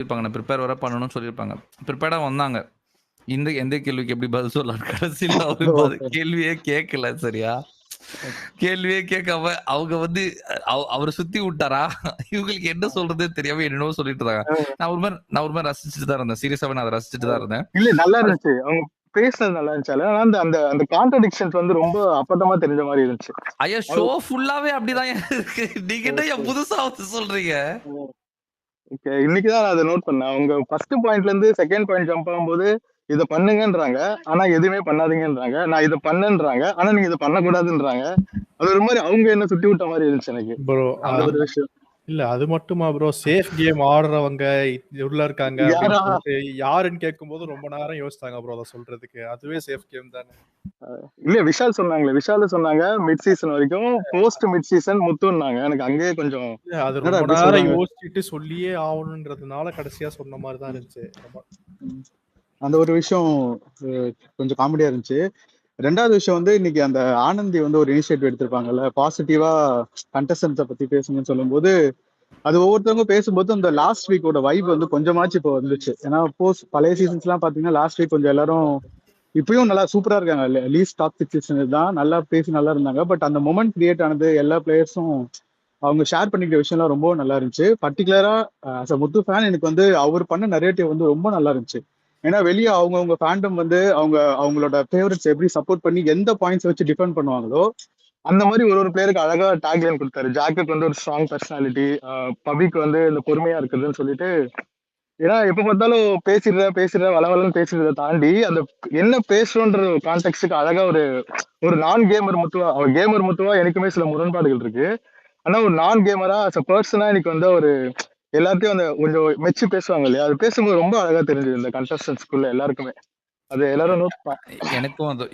சொல்லியிருப்பாங்க. நான் ப்ரிப்பேர் வேற பண்ணணும்னு சொல்லியிருப்பாங்க. ப்ரிப்பேர்டா வந்தாங்க. எந்த கேள்விக்கு எப்படி பதில் சொல்லலாம்? கடைசியில அவரு கேள்வியே கேட்கல சரியா? கேள்வியே கேட்காம அவங்க வந்து அவர சுத்தி விட்டாரா? இவங்களுக்கு என்ன சொல்றதே தெரியாம என்னென்னவோ சொல்லிட்டு இருந்தாங்க. நான் ஒரு மாரி ரசிச்சுட்டு தான் இருந்தேன். சீரியஸாவே நான் அத ரசிச்சுட்டு தான் இருந்தேன். இல்ல நல்லா இருந்துச்சு. அவங்க பேசுனது நல்லா இருந்துச்சு. ஆனா அந்த அந்த அந்த கான்ட்ரடிக்ஷன்ஸ் வந்து ரொம்ப அப்பட்டமா தெரிஞ்ச மாரி இருந்துச்சு. ஐயா ஷோ ஃபுல்லாவே அப்படிதான் இருக்கு. நீங்க என்ன புதுசா வந்து சொல்றீங்க? ஓகே. இன்னைக்கு தான் நான் அத நோட் பண்ணேன். அவங்க ஃபர்ஸ்ட் பாயிண்ட்ல இருந்து செகண்ட் பாயிண்ட் ஜம்ப் ஆகும்போது, இத பண்ணுங்கன்றாங்க. ஆனா எதுவுமே பண்ணாதீங்கன்றாங்க. நான் இத பண்ணேன்றாங்க. ஆனா நீங்க இத பண்ணக்கூடாதுன்றாங்க. அது ஒரு மாரி அவங்க என்ன சுத்தி விட்ட மாரி இருந்துச்சு எனக்கு. ப்ரோ அந்த ஒரு விஷயம். இல்ல அது மட்டுமா ப்ரோ, சேஃப் கேம் ஆடுறவங்க உள்ள இருக்காங்க அப்படின்னு யாரா? சொல்லிட்டு யாருன்னு கேட்கும்போது ரொம்ப நேரம் யோசிச்சாங்க ப்ரோ அதை சொல்றதுக்கு. அதுவே சேஃப் கேம் தானே. இல்ல விஷால் சொன்னாங்களே. விஷால் சொன்னாங்க மிட் சீசன் வரைக்கும். போஸ்ட் மிட் சீசன் முத்துன்னாங்க. எனக்கு அங்கேயே கொஞ்சம் இல்ல, அது என்னடா ரொம்ப இப்படி நேரம் சொல்றாங்க? யோசிச்சுட்டு சொல்லியே ஆகணுன்றதுனால கடைசியா சொன்ன மாதிரி தான் இருந்துச்சு. அந்த ஒரு விஷயம் கொஞ்சம் காமெடியா இருந்துச்சு. ரெண்டாவது விஷயம் வந்து இன்னைக்கு அந்த ஆனந்தி வந்து ஒரு இனிஷியேட்டிவ் எடுத்திருப்பாங்கல்ல, பாசிட்டிவா கண்டஸ்டன்ஸை பத்தி பேசுங்கன்னு சொல்லும்போது, அது ஒவ்வொருத்தவங்க பேசும்போது அந்த லாஸ்ட் வீக்கோட வைப் வந்து கொஞ்சமாச்சும் இப்போ வந்துச்சு. ஏன்னா பழைய சீசன்ஸ் எல்லாம் பாத்தீங்கன்னா லாஸ்ட் வீக் கொஞ்சம் எல்லாரும் இப்பயும் நல்லா சூப்பரா இருக்காங்க. லீஸ்ட் டாக்ஸிக் சீசன் தான், நல்லா பேசி நல்லா இருந்தாங்க. பட் அந்த மொமெண்ட் கிரியேட் ஆனது எல்லா பிளேயர்ஸும் அவங்க ஷேர் பண்ணிக்கிற விஷயம்லாம் ரொம்ப நல்லா இருந்துச்சு. பர்டிகுலரா அஸ் அ முத்து ஃபேன் எனக்கு வந்து அவர் பண்ண நரேட்டிவ் வந்து ரொம்ப நல்லா இருந்துச்சு. ஏன்னா வெளியே அவங்கவுங்க ஃபேண்டம் வந்து அவங்களோட ஃபேவரட்ஸ் எப்படி சப்போர்ட் பண்ணி எந்த பாயிண்ட்ஸ் வச்சு டிஃபெண்ட் பண்ணுவாங்களோ அந்த மாதிரி ஒரு ஒரு பிளேயருக்கு அழகா டேக்லைன் கொடுத்தாரு. ஜாக்கெட் வந்து ஒரு ஸ்ட்ராங் பர்சனாலிட்டி, பபிக் வந்து இந்த பொறுமையா இருக்குதுன்னு சொல்லிட்டு. ஏன்னா எப்ப பார்த்தாலும் பேசிடுற வளவலன்னு பேசுறதை தாண்டி அந்த என்ன பேசுறோன்ற கான்டெக்ட்டுக்கு அழகா ஒரு ஒரு நான் கேமர் முத்துவா, அவர் கேமர் முத்துவா எனக்குமே சில முரண்பாடுகள் இருக்கு. ஆனா ஒரு நான் கேமரா அஸ் அ பர்சனா எனக்கு வந்து ஒரு எல்லாத்தையும் அந்த கொஞ்சம் மெச்சு பேசுவாங்க இல்லையா, அது பேசும்போது ரொம்ப அழகா தெரிஞ்சது இந்த கண்டஸ்டன்ஸ்குள்ள எல்லாருக்குமே. அது எல்லாரும்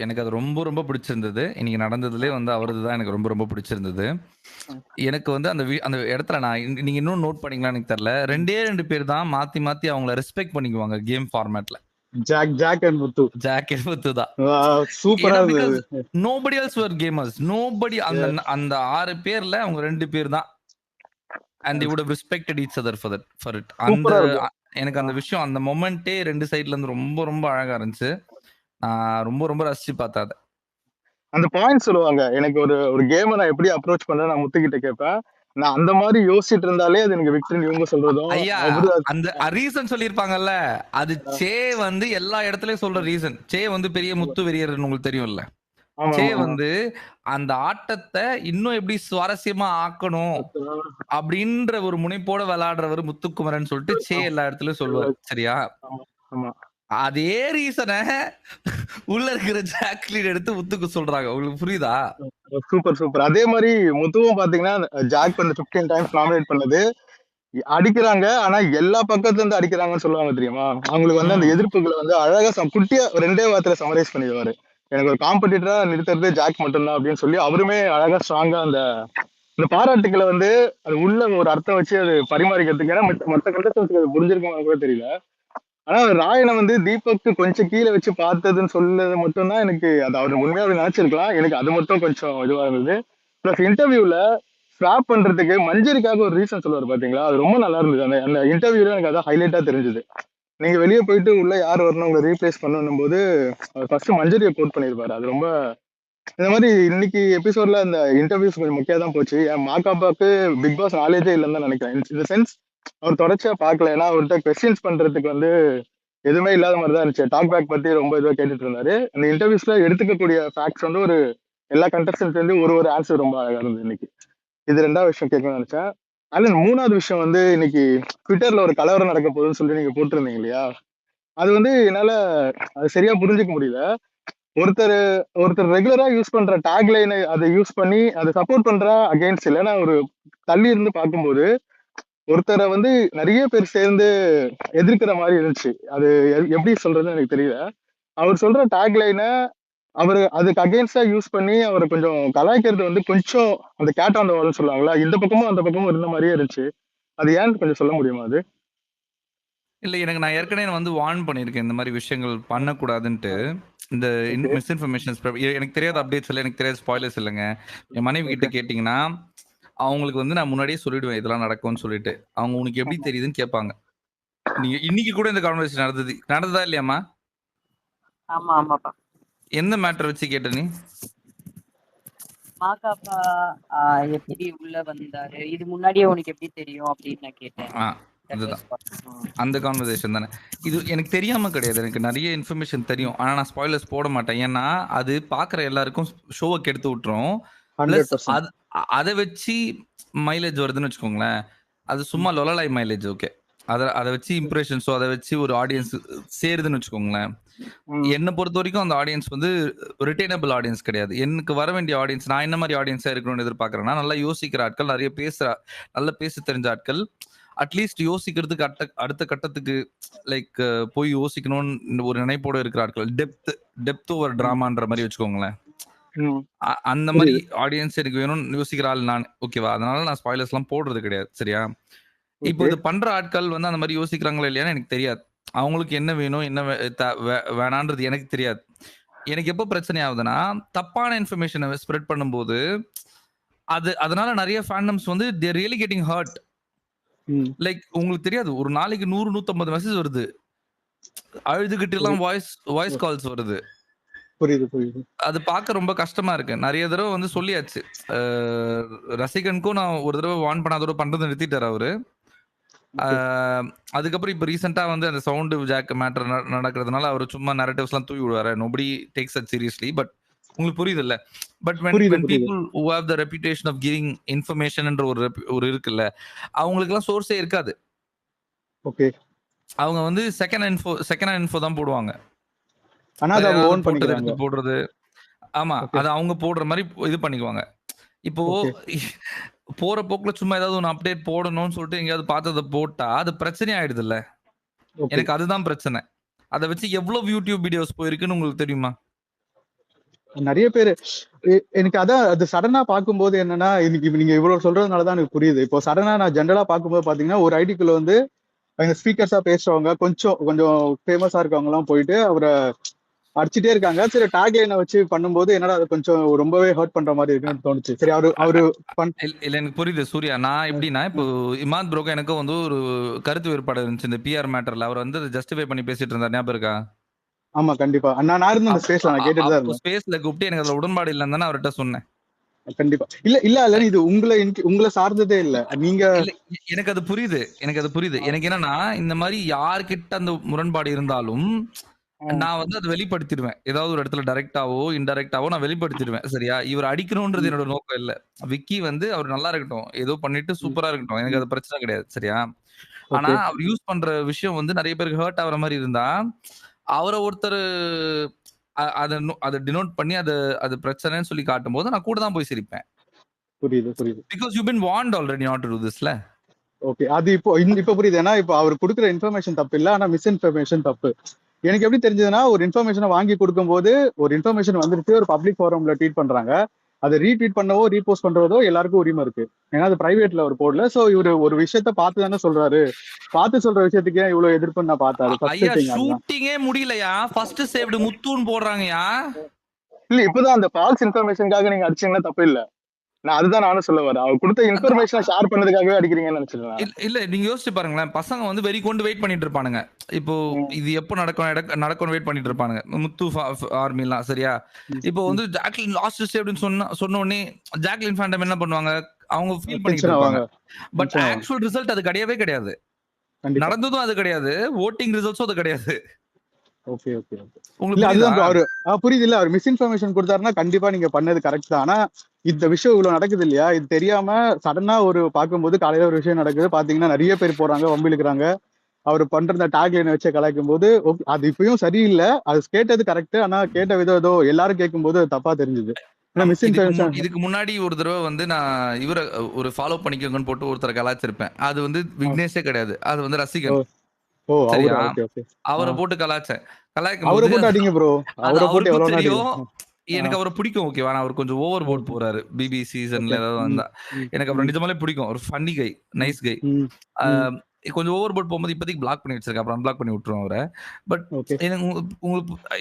எனக்கு அது ரொம்ப ரொம்ப பிடிச்சிருந்தது. இன்னைக்கு நடந்ததுலேயே வந்து அவரது தான் எனக்கு ரொம்ப ரொம்ப பிடிச்சிருந்தது. எனக்கு வந்து அந்த இடத்துல நீங்க இன்னும் நோட் பண்ணீங்களான்னு எனக்கு தெரியல. 2 பேர் தான் மாத்தி மாத்தி அவங்கள ரெஸ்பெக்ட் பண்ணிக்குவாங்க கேம் ஃபார்மேட்ல. Jack and Muthu. Jack and Muthu தான். சூப்பரா இருந்தது. Nobody else were gamers. Nobody அந்த 6 பேர்ல அவங்க 2 பேர் தான். and they would have respected each other for it. அந்த எனக்கு அந்த விஷயம் அந்த மொமெண்டே 2 சைடுல இருந்து ரொம்ப ரொம்ப அழகா இருந்துச்சு. நான் ரொம்ப ரொம்ப ரசிச்சு பார்த்தேன். அந்த பாயிண்ட் சொல்லுவாங்க. எனக்கு ஒரு கேமை நான் எப்படி அப்ரோச் பண்றேன் நான் முத்துக்கிட்ட கேட்பேன். நான் அந்த மாதிரி யோசிச்சுட்டு இருந்தாலே அது எனக்கு விக்டரின்னு இவங்க சொல்றதும். ஐயா அந்த ரீசன் சொல்லியிருப்பாங்கல்ல, அது சே வந்து எல்லா இடத்துலயும் சொல்ற ரீசன். சே வந்து பெரிய முத்து வெறியர்னு உங்களுக்கு தெரியும்ல. சே வந்து அந்த ஆட்டத்தை இன்னும் எப்படி சுவாரஸ்யமா ஆக்கணும் அப்படின்ற ஒரு முனைப்போட விளையாடுறவர் முத்துக்குமரன் சொல்லிட்டு சே எல்லா இடத்துலயும் சொல்லுவார். சரியா? அதே ரீசனை உள்ள இருக்கிற ஜாக்லின் எடுத்து முத்துக்கு சொல்றாங்க. உங்களுக்கு புரியுதா? Super super. அதே மாதிரி முத்துவும் பாத்தீங்கன்னா ஜாக் வந்து 15 டைம்ஸ் நாமினேட் பண்ணது அடிக்கிறாங்க. ஆனா எல்லா பக்கத்துல இருந்து அடிக்கிறாங்கன்னு சொல்லுவாங்க தெரியுமா? அவங்களுக்கு வந்து அந்த எதிர்ப்புகளை வந்து அழகா குட்டியா 2 வார்த்தையில சமரைஸ் பண்ணிடுவாரு. எனக்கு ஒரு காம்படிட்டரா நிறுத்துறது ஜாக் மட்டும்தான் அப்படின்னு சொல்லி அவருமே அழகா ஸ்ட்ராங்கா அந்த பாராட்டுக்களை வந்து அது உள்ள ஒரு அர்த்தம் வச்சு அது பரிமாறிக்கிறதுக்கு. ஏன்னா மற்ற கண்டஸ்டன்ஸ்க்கு அது புரிஞ்சிருக்கோம் கூட தெரியல. ஆனா ராயனை வந்து தீபக்கு கொஞ்சம் கீழே வச்சு பார்த்ததுன்னு சொல்லது மட்டும்தான் எனக்கு அது அவர் உண்மையா அப்படி நினைச்சிருக்கலாம். எனக்கு அது மட்டும் கொஞ்சம் இதுவா இருந்தது. பிளஸ் இன்டர்வியூல ஸ்வாப் பண்றதுக்கு மஞ்சரிக்காக ஒரு ரீசன் சொல்லுவார் பாத்தீங்களா, அது ரொம்ப நல்லா இருந்தது. அந்த அந்த இன்டர்வியூல எனக்கு அதான் ஹைலைட்டா தெரிஞ்சது. நீங்க வெளியே போயிட்டு உள்ள யார் வரணும் உங்களை ரீப்ளேஸ் பண்ணணும் போது அவர் ஃபர்ஸ்ட் மஞ்சரியை கோட் பண்ணியிருப்பாரு. அது ரொம்ப இந்த மாதிரி இன்னைக்கு எபிசோட்ல அந்த இன்டர்வியூஸ் கொஞ்சம் முக்கியம் தான் போச்சு. என் மாக்காப்பாக்கு பிக் பாஸ் நாலேஜே இல்லைன்னு தான் நினைக்கிறேன். இந்த சென்ஸ் அவர் தொடர்ச்சியா பார்க்கல. ஏன்னா அவர்கிட்ட கொஸ்டின்ஸ் பண்றதுக்கு வந்து எதுவுமே இல்லாத மாதிரி தான் இருந்துச்சு. டாக் பேக் பத்தி ரொம்ப இதுவா கேட்டுட்டு இருந்தாரு. அந்த இன்டர்வியூஸ்ல எடுத்துக்கக்கூடிய ஃபேக்ட்ஸ் வந்து ஒரு எல்லா கண்டஸ்டன்ஸ் வந்து ஒரு ஆன்சர் ரொம்ப அழகா இருந்தது இன்னைக்கு. இது 2வது விஷயம் கேட்கணும்னு நினைச்சேன். அதுல 3வது விஷயம் வந்து இன்னைக்கு ட்விட்டர்ல ஒரு கலவரம் நடக்க போகுதுன்னு சொல்லி நீங்க போட்டிருந்தீங்க இல்லையா, அது வந்து என்னால அது சரியா புரிஞ்சுக்க முடியல. ஒருத்தர் ரெகுலரா யூஸ் பண்ற டேக்லைனை அதை யூஸ் பண்ணி அதை சப்போர்ட் பண்றா அகெயின்ஸ்ட் இல்லைன்னா ஒரு தள்ளி இருந்து பார்க்கும்போது ஒருத்தரை வந்து நிறைய பேர் சேர்ந்து எதிர்க்கிற மாதிரி இருந்துச்சு. அது எப்படி சொல்றதுன்னு எனக்கு தெரியல. அவர் சொல்ற டேக்லைனை அவர் அதுக்கு அகெயின்ஸ்டா யூஸ் பண்ணி அவரை கொஞ்சம் கலாய்க்கிறது வந்து கொஞ்சம் அந்த கேட் ஆன் த வால்னு சொல்லுவாங்களா, இந்த பக்கமும் அந்த பக்கமும் இருந்த மாதிரியே இருந்துச்சு. அது ஏன்னு கொஞ்சம் சொல்ல முடியுமா? அது இல்ல எனக்கு நான் ஏற்கனவே வந்து வார்ன் பண்ணியிருக்கேன் இந்த மாதிரி விஷயங்கள் பண்ணக்கூடாதுன்ட்டு. இந்த மிஸ்இன்ஃபர்மேஷன்ஸ் எனக்கு தெரியாத அப்டேட்ஸ் இல்லை, எனக்கு தெரியாத ஸ்பாய்லர்ஸ் இல்லைங்க. என் மனைவி கிட்ட கேட்டிங்கன்னா அவங்களுக்கு வந்து நான் முன்னாடியே சொல்லிடுவேன் இதெல்லாம் நடக்கும்னு சொல்லிட்டு. அவங்க உனக்கு எப்படி தெரியுதுன்னு கேட்பாங்க. நீங்க இன்னைக்கு கூட இந்த கான்வர்சேஷன் நடந்ததா இல்லையாம்மா? ஆமாப்பா. எந்த மேட்டர் வச்சு கேட்ட நீ? மாகாப்பா எப்படி உள்ள வந்தாரு, இது முன்னாடியே உனக்கு எப்படி தெரியும் அப்படின்னு நான் கேட்டேன். அதுதான் அந்த கான்வர்சேஷன் தானே இது. எனக்கு தெரியாம கிடையாது, எனக்கு நிறைய இன்ஃபர்மேஷன் தெரியும். ஆனா நான் ஸ்பாய்லர்ஸ் போட மாட்டேன். ஏன்னா அது பாக்குற எல்லாருக்கும் ஷோவை கெடுத்து விட்டுரும். பிளஸ் 100%. அதை வச்சு மைலேஜ் வருதுன்னு வச்சுக்கோங்களேன். அது சும்மா லொலலாய் மைலேஜ். ஓகே, அதை வச்சு இம்ப்ரெஷன்ஸோ அதை வச்சு ஒரு ஆடியன்ஸ் சேருதுன்னு வச்சுக்கோங்களேன். என்னை பொறுத்த வரைக்கும் அந்த ஆடியன்ஸ் வந்து ரிட்டைனபிள் ஆடியன்ஸ் கிடையாது. எனக்கு வர வேண்டிய ஆடியன்ஸ், நான் என்ன மாதிரி ஆடியன்ஸா இருக்கணும்னு எதிர்பார்க்கறேன்னா, நல்லா யோசிக்கிற ஆட்கள், நிறைய நல்லா பேச தெரிஞ்ச ஆட்கள், அட்லீஸ்ட் யோசிக்கிறதுக்கு அடுத்த கட்டத்துக்கு லைக் போய் யோசிக்கணும்னு ஒரு நினைப்போட இருக்கிற ஆட்கள். டெப்த் ஓவர் டிராமான்ற மாதிரி வச்சுக்கோங்களேன். அந்த மாதிரி ஆடியன்ஸ் எனக்கு வேணும்னு யோசிக்கிற ஆள் நான். ஓகேவா? அதனால நான் ஸ்பாய்லர்ஸ் எல்லாம் போடுறது கிடையாது. சரியா? இப்போ இது பண்ற ஆட்கள் வந்து அந்த மாதிரி யோசிக்கிறாங்களா இல்லையான்னு எனக்கு தெரியாது. அவங்களுக்கு என்ன வேணும் என்ன வேணான்றது எனக்கு தெரியாது. எனக்கு எப்போ பிரச்சனை ஆகுதுன்னா, தப்பான இன்ஃபர்மேஷனை ஸ்ப்ரெட் பண்ணும்போது அதனால நிறைய ஃபேண்டம்ஸ் வந்து they are really getting hurt. Like உங்களுக்கு தெரியாது, ஒரு நாளைக்கு 100-150 மெசேஜ் வருது, அழுதுகிட்டு எல்லாம் வாய்ஸ் கால்ஸ் வருது. புரியுது. அது பார்க்க ரொம்ப கஷ்டமா இருக்கு. நிறைய தடவை வந்து சொல்லியாச்சு. ரசிகனுக்கும் நான் ஒரு தடவை வார்ன் பண்ணாதோட பண்றது நிறுத்திட்டார் அவரு. அதுக்கப்புறம் இப்ப ரீசெண்டா வந்து அந்த சவுண்ட் ஜாக் மேட்டர் நடக்கிறதுனால அவர் சும்மா நரேட்டிவ்ஸ் எல்லாம் தூவி விடுவாரு. Nobody takes it seriously. But உங்களுக்கு புரியுது இல்ல? But when people who have the reputation of giving information என்ற ஒரு இருக்குல்ல, அவங்களுக்கு எல்லாம் சோர்ஸே இருக்காது. ஓகே, அவங்க வந்து செகண்ட் இன்ஃபோ தான் போடுவாங்க. ஆனா அத ஓன் பண்ணிக்கிறாங்க போடுறது. ஆமா, அது அவங்க போடுற மாதிரி இது பண்ணிக்குவாங்க. இப்போ போற போக்குல சும்மா ஏதாவது ஒன்று அப்டேட் போடணும்னு சொல்லிட்டு எங்கேயாவது பார்த்ததை போட்டா அது பிரச்சனை ஆயிடுது இல்ல? எனக்கு அதுதான் பிரச்சனை. அதை வச்சு எவ்வளவு யூடியூப் வீடியோஸ் போயிருக்குன்னு உங்களுக்கு தெரியுமா? நிறைய பேரு எனக்கு அதான் அது சடனா பார்க்கும்போது என்னன்னா, இன்னைக்கு நீங்க இவ்வளவு சொல்றதுனாலதான் எனக்கு புரியுது. இப்போ சடனா நான் ஜென்ரலா பார்க்கும்போது பாத்தீங்கன்னா, ஒரு ஐடிக்குள்ள வந்து ஸ்பீக்கர்ஸா பேசுறவங்க கொஞ்சம் ஃபேமஸா இருக்கவங்க எல்லாம் போயிட்டு அவரை அடிச்சுட்டே இருக்காங்க. சரி, டாக்லைனை வச்சு பண்ணும்போது என்னடா அது கொஞ்சம் ரொம்பவே ஹர்ட் பண்ற மாதிரி இருக்குன்னு தோணுச்சு. சரி, அவரு இல்ல எனக்கு புரியுது சூர்யா. நான் எப்படின்னா, இப்போ இமாத் ப்ரோக்கு எனக்கு வந்து ஒரு கருத்து வேறுபாடு இருந்துச்சு இந்த பிஆர் மேட்டர்ல. அவர் வந்து ஜஸ்டிஃபை பண்ணி பேசிட்டு இருந்தார், ஞாபகம் இருக்கா? ஆமா, கண்டிப்பா. நான் இருந்த அந்த ஸ்பேஸ்ல நான் கேட்டுட்டு தான் இருந்தேன். ஸ்பேஸ்ல கூப்பிட்டு எனக்கு அதுல உடன்பாடு இல்லைன்னு அவர்கிட்ட சொன்னேன். கண்டிப்பா இல்ல இது உங்களை சார்ந்ததே இல்ல. நீங்க எனக்கு அது புரியுது. எனக்கு என்னன்னா, இந்த மாதிரி யார்கிட்ட அந்த முரண்பாடு இருந்தாலும் நான் வந்து அதை வெளிப்படுத்திடுவேன். ஏதாவது ஒரு இடத்துல டைரக்டாவோ இன்டைரக்டாவோ நான் வெளிப்படுத்திடுவேன். சரியா? இவர் அடிக்கணும்ன்றது என்னோட நோக்கம் இல்ல. விக்கி வந்து அவர் நல்லா இருக்கட்டும், ஏதோ பண்ணிட்டு சூப்பரா இருக்கட்டும், எனக்கு அது பிரச்சனை கிடையாது. சரியா? ஆனா அவர் யூஸ் பண்ற விஷயம் வந்து நிறைய பேருக்கு ஹர்ட் ஆகுற மாதிரி இருந்தா, அவரை ஒருத்தர் அதை டினோட் பண்ணி அது பிரச்சனைன்னு சொல்லி காட்டும் போது நான் கூட தான் போய் சிரிப்பேன். புரியுது. Because you've been warned already not to do this-ல. ஓகே, அது இப்போ புரியுது. ஏன்னா இப்போ அவர் கொடுக்குற இன்ஃபர்மேஷன் தப்பு இல்ல, ஆனா மிஸ்இன்ஃபர்மேஷன் தப்பு. எனக்கு எப்படி தெரிஞ்சதுன்னா, ஒரு இன்ஃபர்மேஷனை வாங்கி கொடுக்கும்போது ஒரு இன்ஃபர்மேஷன் வந்துருச்சு, ஒரு பப்ளிக் ஃபாரம்ல ட்வீட் பண்றாங்க, அதை ரீட்வீட் பண்ணவோ ரீபோஸ்ட் பண்றதோ எல்லாருக்கும் உரிமை இருக்கு. ஏன்னா அது பிரைவேட்ல அவர் போடல. சோ இவரு ஒரு விஷயத்த பார்த்து தானே சொல்றாரு. பார்த்து சொல்ற விஷயத்துக்கு ஏன் இவ்வளவு எதிர்ப்பு நான் பார்த்தாரு. ஷூட்டிங்கே முடியலையா, ஃபர்ஸ்ட் சேவ்டு முத்துன்னு போடுறாங்கயா. இல்ல, இப்பதான் அந்த ஃபால்ஸ் இன்ஃபர்மேஷனுக்காக நீங்க அடிச்சீங்கன்னா தப்பு இல்ல. நான் அதுதான் நானும் சொல்ல வரேன். அவர் கொடுத்த இன்ஃபர்மேஷனை ஷேர் பண்ணதுக்காகவே அடிக்கிறீங்கன்னு நினைச்சிருக்கேன். இல்ல, நீங்க யோசிச்சு பாருங்களேன். பசங்க வந்து வெறி கொண்டு வெயிட் பண்ணிட்டு இருப்பானுங்க. இப்போ இது எப்போ நடக்கும் வெயிட் பண்ணிட்டு இருப்பானுங்க, முத்து ஆர்மி எல்லாம். சரியா? இப்போ வந்து ஜாக்லின் லாஸ்ட் சேவ்டுன்னு சொன்ன உடனே ஜாக்லின் ஃபேண்டம் என்ன பண்ணுவாங்க, அவங்க ஃபீல் பண்ணிட்டு இருப்பாங்க. பட் ஆக்சுவல் ரிசல்ட் அது கிடையவே கிடையாது. நடந்ததும் அது கிடையாது, ஓட்டிங் ரிசல்ட்ஸும் அது கிடையாது. ஓகே அவரு புரியுது இல்ல, அவர் மிஸ்இன்ஃபர்மேஷன் கொடுத்தாருன்னா கண்டிப்பா நீங்க பண்ணது கரெக்ட் தான். ஆனா இந்த விஷயம் இவ்வளவு நடக்குது இல்லையா, இது தெரியாம சடனா ஒரு பார்க்கும்போது காலையில ஒரு விஷயம் நடக்குது, பாத்தீங்கன்னா நிறைய பேர் போறாங்க, வம்பிழுக்கிறாங்க. அவர் பண்ற இந்த டாக்லைனை வச்சு கலாய்க்கும் போது அது இப்பயும் சரியில்லை. அது கேட்டது கரெக்ட், ஆனா கேட்ட விதம் ஏதோ எல்லாரும் கேட்கும் போது தப்பா தெரிஞ்சுது. இதுக்கு முன்னாடி ஒரு தடவை வந்து நான் இவரை ஒரு ஃபாலோ பண்ணிக்கோங்கன்னு போட்டு ஒருத்தர் கலாய்ச்சிருப்பேன். அது வந்து விக்னேஷே கிடையாது, அது வந்து ரசிகன். சரியா? அவரை போட்டு கலாய்ச்சேன். எனக்கு அவரை பிடிக்கும். ஓகேவா? அவர் கொஞ்சம் ஓவர் போர்ட் போறாரு பிபி சீசன்ல ஏதாவது வந்தா. எனக்கு அப்புறம் நிஜமாலே பிடிக்கும். ஒரு ஃபன்னி கை, நைஸ் கை. கொஞ்சம் ஓவர் போர்ட் போகும்போது இப்போதைக்கு பிளாக் பண்ணி வச்சிருக்கேன், அப்புறம் அன்பிளாக் பண்ணி விட்டுருவோம் அவரை. பட்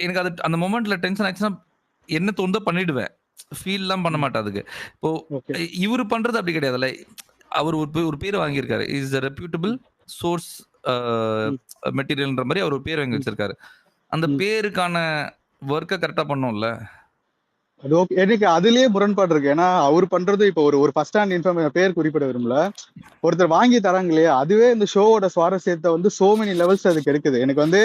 எனக்கு அது அந்த மொமெண்ட்ல டென்ஷன் ஆச்சுன்னா என்ன தோணுதோ பண்ணிடுவேன், ஃபீல் எல்லாம் பண்ண மாட்டேன் அதுக்கு. இப்போ இவரு பண்றது அப்படி கிடையாதுல்ல. அவர் ஒரு பேர் வாங்கியிருக்காரு, இஸ் a reputable source ம். மெட்டீரியல்ன்ற மாதிரி அவர் ஒரு பேர் வாங்கி ம். வச்சிருக்காரு. அந்த ம். பேருக்கான ஒர்க்கை கரெக்டா பண்ணும்ல. அது ஓகே. எனக்கு அதிலேயே முரண்பாடு இருக்கு. ஏன்னா அவர் பண்றது இப்போ ஒரு ஃபர்ஸ்ட் ஹேண்ட் பேர் குறிப்பிட விரும்பல. ஒருத்தர் வாங்கி தராங்க இல்லையா, அதுவே இந்த ஷோவோட சுவாரஸ்யத்தை வந்து சோ மெனி லெவல்ஸ் அது கெடுக்குது. எனக்கு வந்து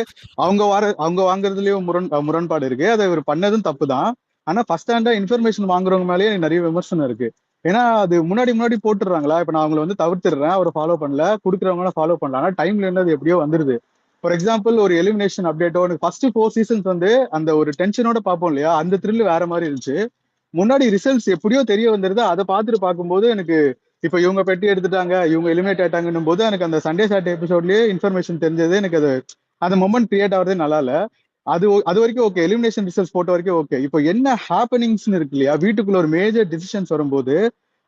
அவங்க வாங்குறதுலயும் முரண்பாடு இருக்கு. அதை இவர் பண்ணதும் தப்பு தான். ஆனா ஃபர்ஸ்ட் ஹேண்டா இன்ஃபர்மேஷன் வாங்குறவங்க மேலேயே எனக்கு நிறைய விமர்சனம் இருக்கு. ஏன்னா அது முன்னாடி போட்டுடுறாங்களா, இப்ப நான் அவங்களை வந்து தவிர்த்துடுறேன், அவரை ஃபாலோ பண்ணல, கொடுக்குறவங்கள ஃபாலோ பண்ணல, ஆனா டைம்ல இருந்து அது எப்படியோ வந்துருது. ஃபார் எக்ஸாம்பிள் ஒரு எலிமினேஷன் அப்டேட்டோ ஃபர்ஸ்ட் 4 சீசன்ஸ் வந்து அந்த ஒரு டென்ஷனோட பார்ப்போம் இல்லையா, அந்த த்ரில் வேற மாதிரி இருந்துச்சு. முன்னாடி ரிசல்ட்ஸ் எப்படியோ தெரிய வந்துருது, அதை பார்த்துட்டு பார்க்கும்போது எனக்கு இப்ப இவங்க பெட்டி எடுத்துட்டாங்க, இவங்க எலிமினேட் ஆயிட்டாங்கன்னும் போது எனக்கு அந்த சண்டே சாட்டர்டே எபிசோட்லயே இன்ஃபர்மேஷன் தெரிஞ்சது. எனக்கு அது அந்த மொமெண்ட் கிரியேட் ஆகிறதே நல்லா இல்ல. அது வரைக்கும் ஓகே, எலிமினேஷன் ரிசல்ட்ஸ் போட்ட வரைக்கும் ஓகே. இப்போ என்ன ஹேப்பனிங்ஸ்னு இருக்கு இல்லையா, வீட்டுக்குள்ள ஒரு மேஜர் டிசிஷன்ஸ் வரும்போது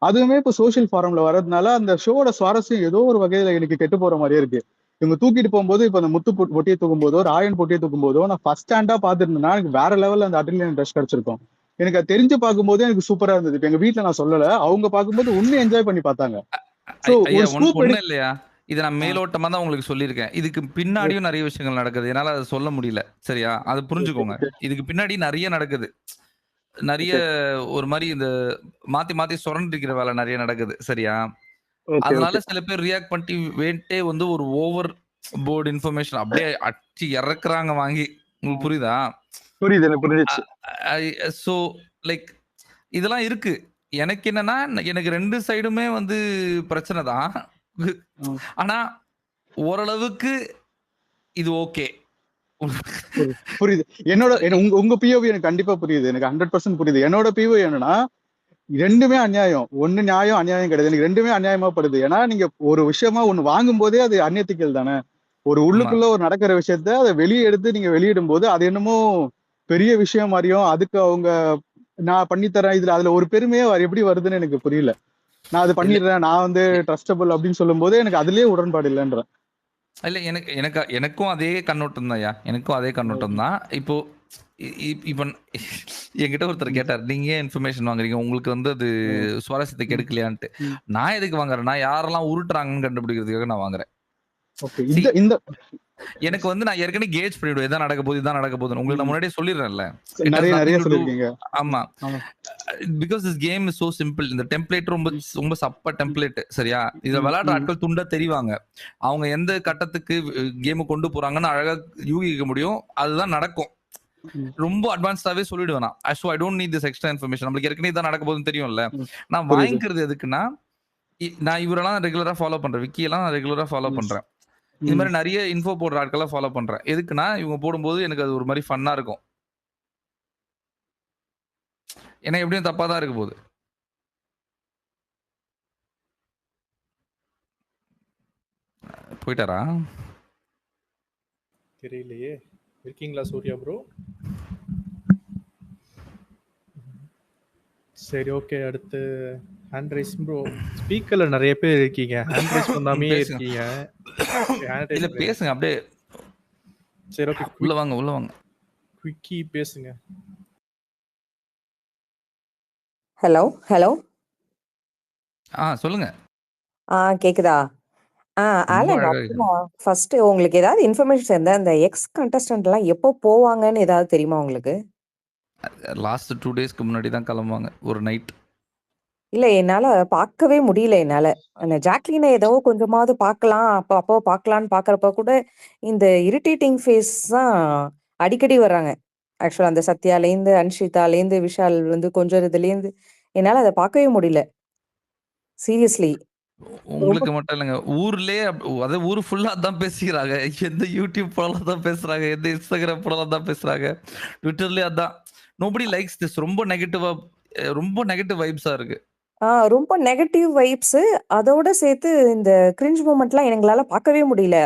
அதுவுமே இப்போ சோஷியல் ஃபாரம்ல வர்றதுனால அந்த ஷோட சுவாரஸ்யம் ஏதோ ஒரு வகையில எனக்கு கெட்டு போற மாதிரியே இருக்கு. இவங்க தூக்கிட்டு போகும்போது இப்ப அந்த பொட்டியை தூக்கும் போதோ, ராயன் பொட்டியை தூக்கும் போதோ நான் ஃபர்ஸ்ட் ஹேண்டா பாத்துருந்தேன்னா எனக்கு வேற லெவல்ல அந்த அட்ரினலின் ரஷ் கிடைச்சிருக்கும். எனக்கு அது தெரிஞ்சு பார்க்கும்போது எனக்கு சூப்பரா இருந்தது. இப்ப எங்க வீட்டுல நான் சொல்லல, அவங்க பார்க்கும்போது உண்மையை என்ஜாய் பண்ணி பார்த்தாங்க. சோ ஐயா ஒரு ஸ்கூப் ஒண்ணும் இல்லையா, இதை நான் மேலோட்டமா தான் உங்களுக்கு சொல்லியிருக்கேன். இதுக்கு பின்னாடியும் நிறைய விஷயங்கள் நடக்குது. என்னால அதை சொல்ல முடியல. சரியா, அதை புரிஞ்சுக்கோங்க. இதுக்கு பின்னாடி நிறைய நடக்குது. நிறைய ஒரு மாதிரி இந்த மாத்தி மாத்தி சுரண்டிருக்கிற வேலை நிறைய நடக்குது. சரியா, அதனால சில பேர் ரியாக்ட் பண்ணிட்டு வேண்டே வந்து ஒரு ஓவர் போர்டு இன்ஃபர்மேஷன் அப்படியே அடிச்சு இறக்குறாங்க வாங்கி. உங்களுக்கு புரியுதா? புரியுது, எனக்கு புரிஞ்சிச்சு. ஸோ லைக் இதெல்லாம் இருக்கு. எனக்கு என்னன்னா, எனக்கு 2 சைடுமே வந்து பிரச்சனை தான். ஆனா ஓரளவுக்கு இது ஓகே. புரியுது. உங்க பிஓவி எனக்கு கண்டிப்பா புரியுது. எனக்கு 100% புரியுது. என்னோட பிஓவி என்னன்னா, ரெண்டுமே அநியாயம். ஒண்ணு நியாயம், அநியாயம் கிடையாது. எனக்கு ரெண்டுமே அநியாயமா படுது. ஏன்னா நீங்க ஒரு விஷயமா ஒண்ணு வாங்கும் போதே அது அன்எத்திக்கல் தானே. ஒரு உள்ளுக்குள்ள ஒரு நடக்கிற விஷயத்த அதை வெளியே எடுத்து நீங்க வெளியிடும் போது அது என்னமோ பெரிய விஷயம் மாதிரியும், அதுக்கு அவங்க நான் பண்ணித்தரேன் இதுல அதுல ஒரு பெருமையே எப்படி வருதுன்னு எனக்கு புரியல. நான் அது பண்ணிடுறேன், நான் வந்து ட்ரஸ்டபிள் அப்படின்னு சொல்லும் போது எனக்கு அதுலயே உடன்பாடு இல்லைன்ற. இல்ல எனக்கும் அதே கண்ணோட்டம் தான். எனக்கும் அதே கண்ணோட்டம் தான். இப்போ இப்ப என்கிட்ட ஒருத்தர் கேட்டார், நீங்க ஏன் இன்ஃபர்மேஷன் வாங்குறீங்க, உங்களுக்கு வந்து அது சுவாரஸ்யத்தை கெடுக்கலையான்ட்டு. நான் எதுக்கு வாங்குறேன், நான் யாரெல்லாம் உருட்டுறாங்கன்னு கண்டுபிடிக்கிறதுக்காக நான் வாங்குறேன். எனக்கு வந்து நான் ஏற்கனவே கேஜ் பண்ணிடுவேன், இதான் நடக்க போகுது, இதான் நடக்க போகுது. உங்களுக்கு நான் முன்னாடியே சொல்லிடுறேன்ல. நிறைய சொல்லிருக்கீங்க. ஆமா, because this game is so simple. இந்த டெம்ப்ளேட் ரொம்ப சப்ப டெம்ப்ளேட். சரியா, இத விளையாடுற ஆட்கள் துண்டா தெரிவாங்க. அவங்க எந்த கட்டத்துக்கு கேம் கொண்டு போறாங்கன்னு அழகா யூகிக்க முடியும். அதுதான் நடக்கும். ரொம்ப அட்வான்ஸ்டாவே சொல்லிடுவேன் நான். So I don't need this extra information. நம்மளுக்கு ஏற்கனவே இதான் நடக்க போகுதுன்னு தெரியும்ல. நான் வாங்கிக்கிறது எதுக்குன்னா, நான் இவரெல்லாம் ரெகுலரா ஃபாலோ பண்றேன், விக்கி எல்லாம் ரெகுலரா ஃபாலோ பண்றேன். இந்த மாதிரி நிறைய இன்ஃபோ போடுற ஆட்களை ஃபாலோ பண்றேன். எதுக்குன்னா இவங்க போடும்போது எனக்கு அது ஒரு மாதிரி ஃபன்னா இருக்கும். ஏன்னா எப்படியும் தப்பா தான் இருக்க போகுது. போயிட்டாரா? தெரியலையே. இருக்கீங்களா சூர்யா ப்ரோ? சரி, ஓகே. அடுத்து ஹேண்ட் ரைஸ் ப்ரோ. ஸ்பீக்கர்ல நிறைய பேர் இருக்கீங்க, ஹேண்ட் ரைஸ் பண்ணாமே இருக்கீங்க. இல்ல பேசுங்க அப்படியே. சரி, ஓகே. உள்ள வாங்க. குயிக்கி பேசுங்க. ஹலோ. சொல்லுங்க. கேக்குதா? ஆலன், ஃபர்ஸ்ட் உங்களுக்கு ஏதாவது இன்ஃபர்மேஷன் இருந்தா அந்த எக்ஸ் கண்டஸ்டன்ட் எல்லாம் எப்போ போவாங்கன்னு ஏதாவது தெரியுமா உங்களுக்கு? லாஸ்ட் 2 டேஸ்க்கு முன்னாடி தான் கிளம்புவாங்க, ஒரு நைட். இல்ல, என்னால பார்க்கவே முடியல. என்னால ஜாக்லினை ஏதோ கொஞ்சமாவது பார்க்கலாம், அப்போ பார்க்கலான்னு பார்க்கறப்ப கூட இந்த இரிட்டேட்டிங் ஃபேஸ் தான் அடிக்கடி வர்றாங்க. ஆக்சுவலா அந்த சத்யாலேருந்து, அன்ஷிதாலேருந்து, விஷால் வந்து கொஞ்சம் இதுலேருந்து என்னால அதை பார்க்கவே முடியல. சீரியஸ்லி. உங்களுக்கு மட்டும் இல்லைங்க, ஊர்லயே அதாவது ஊர் ஃபுல்லா அதான் பேசிக்கிறாங்க. எந்த யூடியூப் போலாம் தான் பேசுறாங்க, எந்த இன்ஸ்டாகிராம் போலாம் தான் பேசுறாங்க, ட்விட்டர்லயே அதான். Nobody likes this. ரொம்ப நெகட்டிவ் வைப்ஸா இருக்கு. ரொம்ப நெகட்டிவ் வைப்ஸ். அதோட சேர்த்து இந்த கிரிஞ்ச் மூமெண்ட்லாம் எங்களால பார்க்கவே முடியல.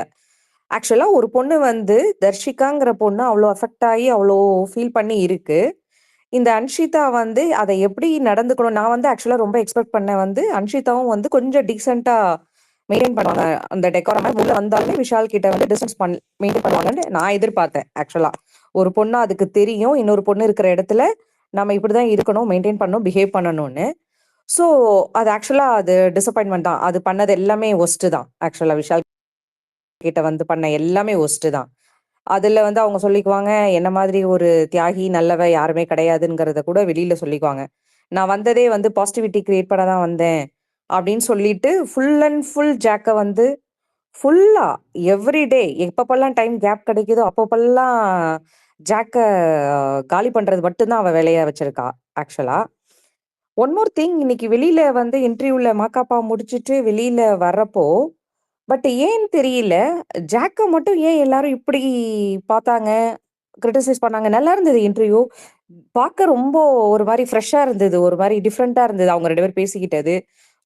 ஆக்சுவலா ஒரு பொண்ணு வந்து தர்ஷிகாங்கிற பொண்ணு அவ்வளோ அஃபெக்ட் ஆகி அவ்வளோ ஃபீல் பண்ணி இருக்கு. இந்த அன்ஷிதா வந்து அதை எப்படி நடந்துக்கணும், நான் வந்து ஆக்சுவலா ரொம்ப எக்ஸ்பெக்ட் பண்ண வந்து அன்ஷிதாவும் வந்து கொஞ்சம் டீசெண்டா மெயின்டைன் பண்ணுவாங்க. அந்த டெக்கோரமா உள்ள வந்தாலுமே விஷால் கிட்ட வந்து டிஸ்டன்ஸ் மெயின்டைன் பண்ணுவாங்கன்னு நான் எதிர்பார்த்தேன். ஆக்சுவலா ஒரு பொண்ணு அதுக்கு தெரியும், இன்னொரு பொண்ணு இருக்கிற இடத்துல நம்ம இப்படிதான் இருக்கணும், மெயின்டைன் பண்ணணும், பிஹேவ் பண்ணணும்னு. ஸோ அது ஆக்சுவலா அது டிசப்பாயின்மெண்ட் தான். அது பண்ணது எல்லாமே ஒஸ்ட் தான் ஆக்சுவலா விஷால் கிட்ட வந்து பண்ண எல்லாமே ஒஸ்ட் தான். அதுல வந்து அவங்க சொல்லிக்குவாங்க, என்ன மாதிரி ஒரு தியாகி, நல்லவ யாருமே கிடையாதுங்கிறத கூட வெளியில சொல்லிக்குவாங்க. நான் வந்ததே வந்து பாசிட்டிவிட்டி கிரியேட் பண்ண தான் வந்தேன் அப்படின்னு சொல்லிட்டு ஃபுல் அண்ட் ஃபுல் ஜாக்க வந்து ஃபுல்லா எவ்ரிடே எப்பப்பெல்லாம் டைம் கேப் கிடைக்குதோ அப்பப்பெல்லாம் ஜாக்க காலி பண்றது மட்டும்தான் அவ வேலையா வச்சிருக்கா ஆக்சுவலா. ஒன் மோர் திங், இன்னைக்கு வெளியில வந்து இன்டர்வியூல மாக்காப்பா முடிச்சுட்டு வெளியில வர்றப்போ, பட் ஏன்னு தெரியல, ஜாக்க மட்டும் ஏன் எல்லாரும் இப்படி பார்த்தாங்க, கிரிட்டிசைஸ் பண்ணாங்க. நல்லா இருந்தது இன்டர்வியூ. பார்க்க ரொம்ப ஒரு மாரி ஃப்ரெஷ்ஷா இருந்தது. ஒரு மாரி டிஃபரெண்ட்டா இருந்தது. அவங்க 2 பேரும் பேசிக்கிட்டது.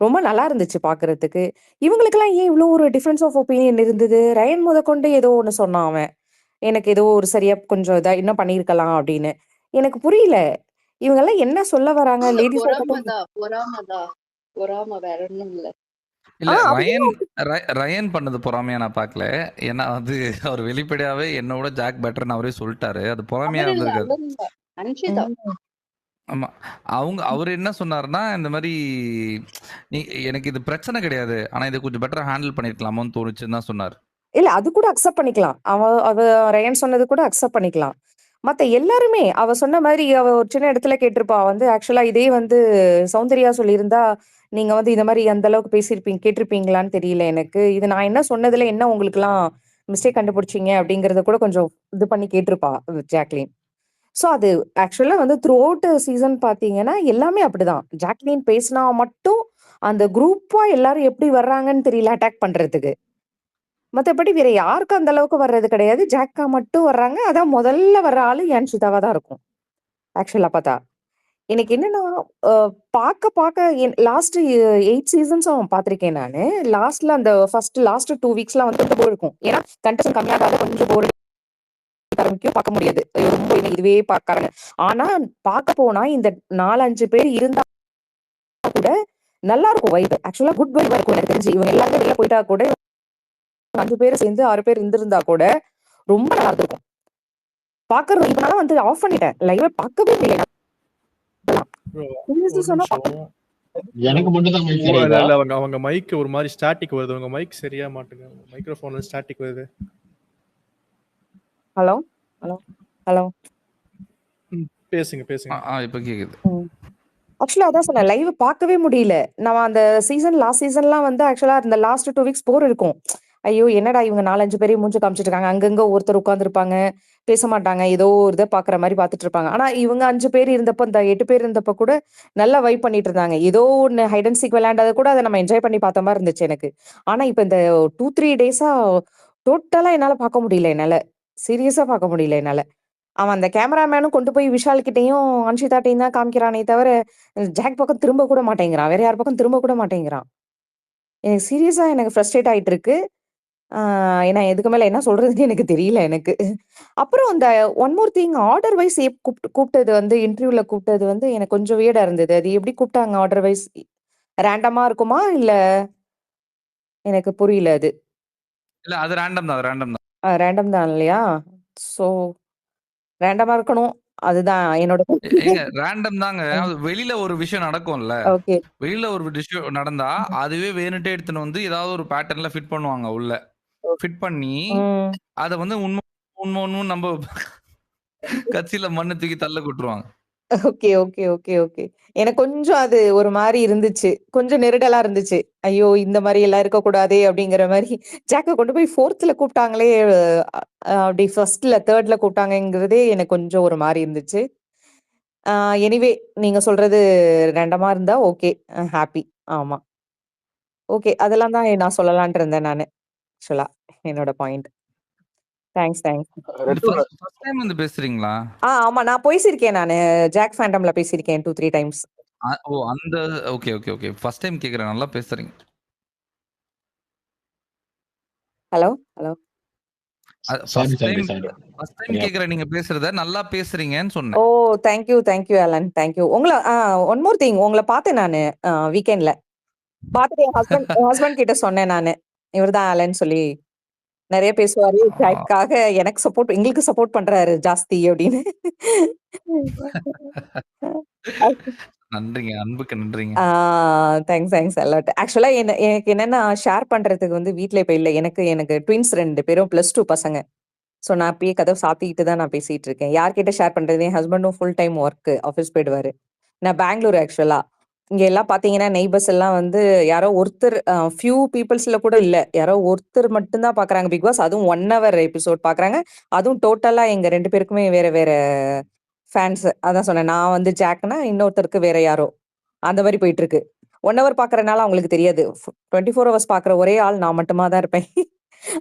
ரொம்ப நல்லா இருந்துச்சு பார்க்கறதுக்கு. இவங்களுக்கெல்லாம் ஏன் இவ்ளோ ஒரு டிஃபரன்ஸ் ஆஃப் ஒப்பீனியன் இருந்தது? ரயன் முதற்கொண்டு ஏதோ ஒண்ணு சொன்னான் அவன். எனக்கு ஏதோ ஒரு சரியா கொஞ்சம் இதா இன்னும் பண்ணியிருக்கலாம் அப்படின்னு. எனக்கு புரியல. இவங்கலாம் என்ன சொல்ல வராங்க? லேடீஸா இருக்கட்டும். பொறாம வேற ஒண்ணும் இல்ல. இல்ல அப்படிதான். ரயன் பண்ணது பொறாமையா நான் பார்க்கல. ஏன்னா வந்து அவர் வெளிப்படையாவே என்னோட ஜாக் பெட்டர்ன்னு அவரே சொல்லிட்டாரு. அது பொறாமையா அவர் இல்ல, இருந்திருக்காது. அவர் இல்ல. அன்ஷிதா. ம். ஆமா. அவரு என்ன சொன்னாருன்னா, இந்த மாரி எனக்கு இது பிரச்சனை கிடையாது. ஆனா இத கொஞ்சம் பெட்டரா ஹேண்டில் பண்ணியிருக்கலாமோன்னு தோணுச்சுன்னு தான் சொன்னாரு. இல்ல அது கூட அக்செப்ட் பண்ணிக்கலாம். அவ ரயன் சொன்னது கூட அக்செப்ட் பண்ணிக்கலாம். மத்த எல்லாருமே அவ சொன்ன மாதிரி அவ ஒரு சின்ன இடத்துல கேட்டிருப்பா வந்து ஆக்சுவலா இதே வந்து சௌந்தர்யா சொல்லியிருந்தா, நீங்க வந்து இந்த மாரி அந்த அளவுக்கு கேட்டிருப்பீங்களான்னு தெரியல எனக்கு. இது நான் என்ன சொன்னதுல என்ன உங்களுக்கெல்லாம் மிஸ்டேக் கண்டுபிடிச்சீங்க அப்படிங்கிறத கூட கொஞ்சம் இது பண்ணி கேட்டிருப்பா ஜாக்லின். ஸோ அது ஆக்சுவலா வந்து த்ரூ அவுட் சீசன் பார்த்தீங்கன்னா, எல்லாமே அப்படிதான். ஜாக்லின் பேசினா மட்டும் அந்த குரூப்பா எல்லாரும் எப்படி வர்றாங்கன்னு தெரியல அட்டாக் பண்றதுக்கு. மத்தபடி வேற யாருக்கும் அந்த அளவுக்கு வர்றது கிடையாது. ஜாக்கா மட்டும் வர்றாங்க. அதான் முதல்ல வர்ற ஆளு யான்ஷிதாவா தான் இருக்கும். ஆக்சுவலா பார்த்தா. எனக்கு என்னன்னா, அ பாக்க லாஸ்ட் 8 சீசன்ஸும் பார்த்திருக்கேன் நானு. லாஸ்ட்ல அந்த லாஸ்ட் 2 வீக்ஸ்லாம் வந்து போர் இருக்கும். ஏன்னா கண்டஸ்டன்ட் கம்மியாகாத கொஞ்சம் போர் ஆரம்பிக்கும். பார்க்க முடியாது. ரொம்ப இதுவே பார்க்கறாங்க. ஆனா பார்க்க போனா இந்த 4, 5 பேர் இருந்தா கூட நல்லா இருக்கும் வைப். ஆக்சுவலா குட் வைபா இருக்கும் எனக்கு தெரிஞ்சு. இவங்க எல்லாருமே வெளில போயிட்டா கூட 5 பேர் சேர்ந்து 6 பேர் இருந்திருந்தா கூட ரொம்ப நல்லா இருந்திருக்கும். பார்க்கறது இப்ப நான் வந்து ஆஃப் பண்ணிட்டேன். லைவ பார்க்கவே முடியல. ப்ரோ சீரியஸ்லி ஒரு சொன்னா நிமிஷம். எனக்கு மட்டும் தான் மைக் இல்ல சரியாதா? இல்ல அவங்க மைக் ஒரு மாதிரி ஸ்டாட்டிக் வருது. உங்க மைக் சரியா மாட்டுங்க. மைக்ரோஃபோன்ல ஸ்டாட்டிக் வருது. Hello hello hello. பேசுங்க. இப்ப கேக்குது. ஆக்சுவலா அதான் சொன்னேன். லைவ் பார்க்கவே முடியல. நம்ம அந்த லாஸ்ட் சீசன்லாம் வந்து ஆக்சுவலா இந்த லாஸ்ட் 2 வீக்ஸ் போர் இருக்கும். ஐயோ! என்னடா இவங்க 4, 5 பேரையும் மூஞ்ச காமிச்சிட்டு இருக்காங்க. அங்கங்க ஒருத்தர் உட்கார்ந்திருப்பாங்க. பேச மாட்டாங்க. ஏதோ ஒரு இத பார்க்குற மாரி பார்த்துட்டு இருப்பாங்க. ஆனா இவங்க 5 பேர் இருந்தப்போ, இந்த 8 பேர் இருந்தப்ப கூட நல்லா வைப் பண்ணிட்டு இருந்தாங்க. ஏதோ ஒண்ணு ஹைட் அண்ட் சீக் விளையாண்டத கூட அத நம்ம என்ஜாய் பண்ணி பார்த்த மாரி இருந்துச்சு எனக்கு. ஆனா இப்ப இந்த 2, 3 டேஸா டோட்டலா என்னால பார்க்க முடியல என்னால. சீரியஸா பார்க்க முடியல என்னால. அவன் அந்த கேமராமேனும் கொண்டு போய் விஷால் கிட்டயும், அன்ஷிதாட்டயும் தான் காமிக்கிறானே தவிர, ஜாக் பக்கம் திரும்ப கூட மாட்டேங்கிறான். வேற யார் பக்கம் திரும்ப கூட மாட்டேங்கிறான். எனக்கு சீரியஸா எனக்கு ஃப்ரஸ்ட்ரேட் ஆயிட்டு இருக்கு. ஏன்னா இதுக்கு மேல என்ன சொல்றதுன்னு எனக்கு தெரியல எனக்கு. அப்புறம் அந்த one more thing, order wise கூப்பிட்டது வந்து இன்டர்வியூல கூப்பிட்டது வந்து எனக்கு கொஞ்சம் வியர்டா இருந்தது. அது எப்படி கூப்பிட்டாங்க ஆர்டர் வைஸ்? ரேண்டமா இருக்குமா? இல்ல எனக்கு புரியல அது. இல்ல அது ரேண்டம் தான். ரேண்டம் தான் இல்லையா? ஸோ ரேண்டமா இருக்கணும். அதுதான் என்னோட ஏங்க ரேண்டம் தாங்க. அது வெளியில ஒரு விஷயம் நடக்கும்ல. ஓகே. வெளியில ஒரு விஷயம் நடந்தா, அதுவே வேணுன்ட்டே எடுத்துன்னு வந்து ஏதாவது ஒரு பேட்டர்ன்ல ஃபிட் பண்ணுவாங்க உள்ள. ஃபிட் பண்ணி, ம். அத வந்து உண்ம நம்ப கட்சியில மண்ணு தூக்கி தள்ள கொட்டுருவாங்க. ஓகே. எனக்கு கொஞ்சம் அது ஒரு மாரி இருந்துச்சு. கொஞ்சம் நெருடலா இருந்துச்சு. ஐயோ! இந்த மாரி எல்லாம் இருக்கக்கூடாதே! அப்படிங்கிற மாரி. ஜாக்க கொண்டு போய் 4த்ல கூப்பிட்டாங்களே, அப்படி 1ஸ்ட்ல 3ர்ட்ல கூப்பிட்டாங்கங்கிறதே எனக்கு கொஞ்சம் ஒரு மாரி இருந்துச்சு. ஆ எனிவே நீங்க சொல்றது ரேண்டமா இருந்தா ஓகே. ஹேப்பி. ஆமா. ஓகே. அதெல்லாம் தான் நான் சொல்லலான்ட்டு இருந்தேன் நானு. ஆக்சுவலா என்னோட பாயிண்ட். தேங்க்ஸ். இது ஃபர்ஸ்ட் டைம் வந்து பேசுறீங்களா? ஆமா. நான் பேசியிருக்கேன் நானு. ஜாக் ஃபேண்டம்ல பேசியிருக்கேன் 2, 3 டைம்ஸ். அந்த ஓகே. ஃபர்ஸ்ட் டைம் கேக்குறேன். நல்லா பேசுறீங்க. ஹலோ. சாரி ஃபர்ஸ்ட் டைம் சரியா. கேக்குறேன் நீங்க பேசுறத. நல்லா பேசுறீங்கன்னு ஓ! சொன்னேன். Thank you Alan. Thank you. One more thing, உங்கள பார்த்தேன் நானு வீக்கெண்ட்ல. பார்த்துட்டு என் ஹஸ்பண்ட் கிட்ட சொன்னேன் நானு. இவர் தான் அலன் சொல்லி. நெறைய பேசுவாரு. ஜாக்காக எங்களுக்கு சப்போர்ட் பண்றாரு ஜாஸ்தி அப்படின்னு. நன்றிங்க. அன்புக்கு நன்றிங்க. Thanks a lot. ஆக்சுவலா எனக்கு என்னன்னா ஷேர் பண்றதுக்கு வந்து வீட்ல இப்ப இல்ல. எனக்கு ட்வின்ஸ் 2 பேரும் +2 பசங்க. ஸோ நான் அப்பயே கதவு சாத்திக்கிட்டு தான் நான் பேசிட்டு இருக்கேன். யார்கிட்ட ஷேர் பண்றது? என் ஹஸ்பண்டும் ஃபுல் டைம் ஒர்க் ஆஃபீஸ் போயிடுவாரு. நான் பெங்களூர் ஆக்சுவலா. இங்க எல்லாம் பார்த்தீங்கன்னா, நெய்பர்ஸ் எல்லாம் வந்து யாரோ ஒருத்தர் ஃபியூ பீப்பிள்ஸ்ல கூட இல்ல. யாரோ ஒருத்தர் மட்டும் தான் பார்க்குறாங்க பிக் பாஸ். அதுவும் 1 ஹவர் எபிசோட் பார்க்குறாங்க. அதுவும் டோட்டலா எங்க 2 பேருக்குமே வேற வேற ஃபேன்ஸ். அதான் சொன்னேன். நான் வந்து ஜாக்னா, இன்னொருத்தருக்கு வேற யாரோ. அந்த மாரி போயிட்டு இருக்கு. 1 ஹவர் பார்க்கறனால அவங்களுக்கு தெரியாது. 24 ஹவர்ஸ் பார்க்குற ஒரே ஆள் நான் மட்டுமா தான் இருப்பேன்.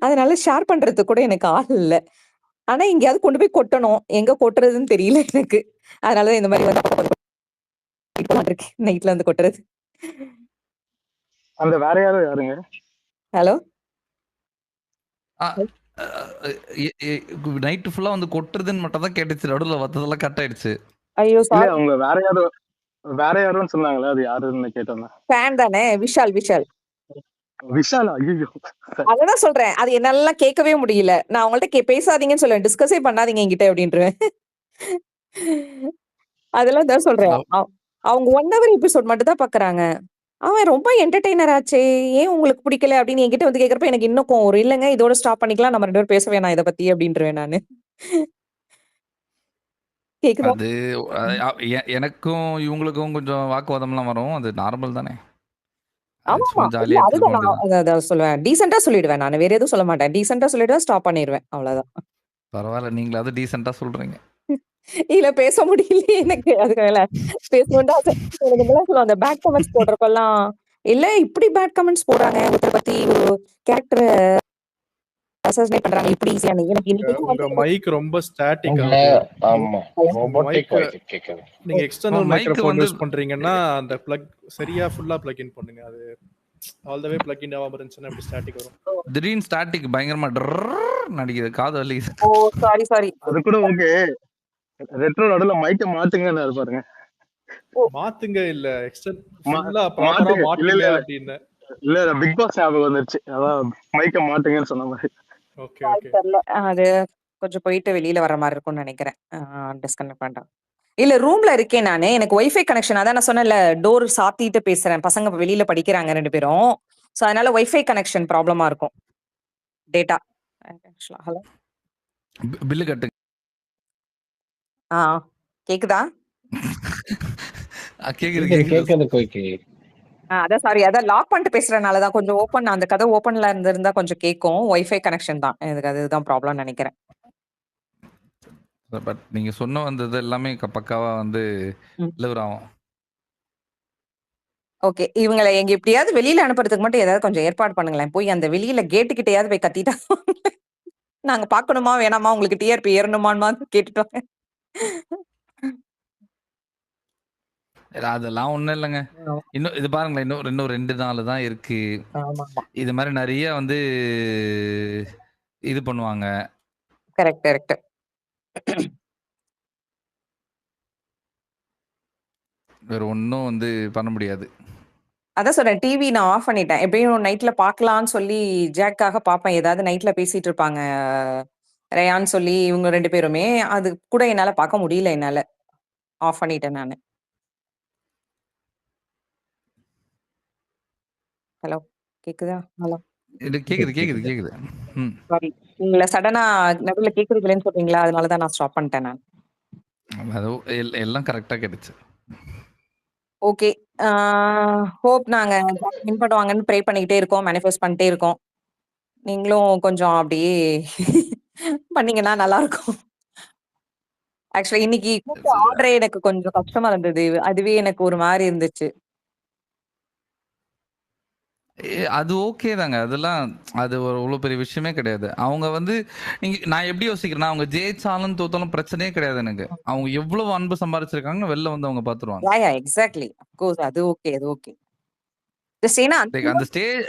அதனால ஷேர் பண்றதுக்கு கூட எனக்கு ஆள் இல்ல. ஆனா எங்கேயாவது கொண்டு போய் கொட்டணும். எங்க கொட்டுறதுன்னு தெரியல எனக்கு. அதனால தான் இந்த மாரி வந்து இருக்கேன். நைட்ல வந்து கொட்டுறது. அந்த வேற யாருங்க? ஹலோ? அ அ எ எ நைட் ஃபுல்லா வந்து கொட்டுறதுன்னு மட்டும் தான் கேட்டுச்சு. நடுவுல மத்ததெல்லாம் கட் ஆயிடுச்சு. ஐயோ! இல்ல சாரி. அவங்க வேற யாரோன்னு சொன்னாங்களே, அது யாருன்னு கேட்டேன். ஃபேன் தானே. விஷால். விஷாலா? ஐயோ! அததான் சொல்றேன். அது என்னாலலாம் கேட்கவே முடியல. நான் அவங்கள்ட்ட பேசாதீங்கன்னு சொல்லுவேன். டிஸ்கஸே பண்ணாதீங்க என்கிட்ட அப்டின்ருவேன். அதெல்லாம் தான் சொல்றேன். அவங்க 1 ஹவர் எபிசோட் மட்டும் தான் பார்க்குறாங்க. அவன் ரொம்ப என்டர்டெய்னர் ஆச்சே! ஏன் உங்களுக்கு பிடிக்கல? அப்படின்னு என்கிட்ட வந்து கேட்கிறப்ப எனக்கு இன்னும் கோவம் வரும். இல்லங்க இதோட ஸ்டாப் பண்ணிக்கலாம். நம்ம 2 பேரும் பேச வேணாம் இத பத்தி அப்டின்ருவேன் நானு. கேக்குதா? அது எனக்கும் இவங்களுக்கும் கொஞ்சம் வாக்குவாதம்லாம் வரும். அது நார்மல் தானே. அது ஆமாமா. சும்மா இல்ல ஜாலியா எடுத்துட்டு அதுதான் போ நான் வேண்டியதுதான். அத சொல்லுவேன். டீசென்ட்டா சொல்லிடுவேன் நானு. வேற எதுவும் சொல்ல மாட்டேன். டீசென்ட்டா சொல்லிடுவேன். ஸ்டாப் பண்ணிருவேன். அவ்வளவுதான். பரவால்ல. நீங்களாவது டீசென்ட்டா சொல்றீங்க. இல்ல பேச முடியலையே எனக்கு. அதுக்கு மேல பேசணும்னு ஆசை. எனக்கு இதெல்லாம் சொல்லுவேன். அந்த பேட் கமெண்ட்ஸ் போடுறப்பலாம், இல்ல இப்படி பேட் கமெண்ட்ஸ் போடுறாங்க. ஒருத்தர பத்தி ஒரு கேரக்டர அசாசினேட் பண்றாங்க. இப்படி ஈஸியான்னு. எனக்கு இன்னைக்கு உங்க மைக் ரொம்ப ஸ்டாட்டிக் உங்க ஆகுது. ஆமா ரோபோட்டிக் மைக் வாய்ஸ் கேக்குது. நீங்க எக்ஸ்டர்னல் மைக் மைக்ரோஃபோன் வந்து யூஸ் பண்றீங்கன்னா, அந்த பிளக் சரியா ஃபுல்லா பிளக் இன் பண்ணுங்க. அது all the way plug in ஆகாம இருந்துச்சுன்னா இப்படி ஸ்டாட்டிக் வரும். திடீர்னு ஸ்டாட்டிக் பயங்கரமா நடிக்குது. காது வலிக்குது. ஓ சாரி. அது கூட ஓகே. ரெட்ரோ நடுவுல மைக்க மாத்துங்கன்னு பாருங்க. மாத்துங்க இல்ல மா- ஃபுல்லா ப்ராப்பரா மாத்துங்க. மாட்டுங்க இல்ல. அப்படின்னு. இல்ல பிக் பாஸ் ஞாபகம் வந்துருச்சு. அதான் மைக்க மாட்டுங்கன்னு சொன்ன மாதிரி. Okay sorry okay. தெரியல. அது கொஞ்சம் போயிட்டு வெளியில வர மாரி இருக்கும்னு நெனைக்கிறேன். டிஸ்கனெக்ட் பண்ணிட்டேன். இல்ல ரூம்ல இருக்கேன் நானு. எனக்கு வைஃபை கனெக்ஷன் அதான் நான் சொன்னேன்ல, டோர் சாத்திட்டு பேசுறேன். பசங்க வெளியில படிக்கிறாங்க 2 பேரும். சோ அதனால வைஃபை கனெக்ஷன் ப்ராப்ளமா இருக்கும். டேட்டா. ஹலோ. பில்லு கட்டுங்க. ஆ கேக்குதா? கேக்குது. கேக்குது கோய்க்கு. அதான் சாரி. அதான் லாக் பண்ணிட்டு பேசுறனால தான் கொஞ்சம் அந்த கதவு ஓப்பன்ல இருந்திருந்தா கொஞ்சம் கேட்கும். வைஃபை கனெக்ஷன் தான். எனக்கு அதுதான் ப்ராப்ளம்னு நெனைக்கிறேன். பட் நீங்க சொன்ன வந்தது எல்லாமே பக்காவா வந்து ம். டெலிவர் ஆகும். ஓகே. இவங்கள எங்க எப்படியாவது வெளியில அனுப்புறதுக்கு மட்டும் ஏதாவது கொஞ்சம் ஏற்பாடு பண்ணுங்களேன். போய் அந்த வெளியில கேட்டு கிட்டயாவது போய் கத்திட்டா நாங்க பார்க்கணுமா? வேணாமா? உங்களுக்கு டிஆர்பி ஏறணுமான்னு கேட்டுட்டு வாங்க. அதெல்லாம் ஒண்ணும் இல்லங்க. இன்னும் இது பாருங்களேன். இன்னும் 2 நாள் தான் இருக்கு. ஆமாமா. இது மாரி நெறைய வந்து இது பண்ணுவாங்க. கரெக்ட். வேற ஒண்ணும் வந்து பண்ண முடியாது. அதான் சொல்றேன். டிவி நான் ஆஃப் பண்ணிட்டேன். எப்படியும் நைட்ல பார்க்கலான்னு சொல்லி ஜாக்காக பார்ப்பேன். ஏதாவது நைட்ல பேசிட்டு இருப்பாங்க. ரேயான்னு சொல்லி இவங்க 2 பேருமே. அது கூட என்னால பார்க்க முடியல என்னால. ஆஃப் பண்ணிட்டேன் நானு. ஹலோ. கேக்குதா? ஹலோ. இது கேக்குது. ம். சாரி. உங்கள சடனா நடுவுல கேக்குறது இல்லன்னு சொல்றீங்களா? அதனால தான் நான் ஸ்டாப் பண்ணிட்டேன் நான். அது எல்லாம் கரெக்ட்டா கேட்டுச்சு. ஓகே. ஆ ஹோப் நாங்க வின் பண்ணுவாங்கன்னு ப்ரே பண்ணிக்கிட்டே இருக்கோம். மேனிஃபெஸ்ட் பண்ணிட்டே இருக்கோம். நீங்களும் கொஞ்சம் அப்படியே பண்ணீங்கன்னா நல்லாருக்கும். ஆக்சுவலா இன்னைக்கு கூப்பிட்ட ஆர்டரே எனக்கு கொஞ்சம் கஷ்டமா இருந்தது. அதுவே எனக்கு ஒரு மாரி இருந்துச்சு. அது ஓகே தாங்க. அதெல்லாம் அது ஒரு அவ்வளோ பெரிய விஷயமே கிடையாது. அவங்க வந்து நான் எப்படி யோசிக்கிறேன்னா, அவங்க ஜெயிச்சாலும், தோத்தாலும் பிரச்சனையே கிடையாது எனக்கு. அவங்க எவ்வளவு அன்பு சம்பாரிச்சிருக்காங்கன்னு வெளில வந்து அவங்க பார்த்துருவாங்க. எக்ஸாக்ட்லி. ஆஃப் கோர்ஸ் அது ஓகே. ஜஸ்ட் ஏன்னா லைக் அந்த ஸ்டேஜ்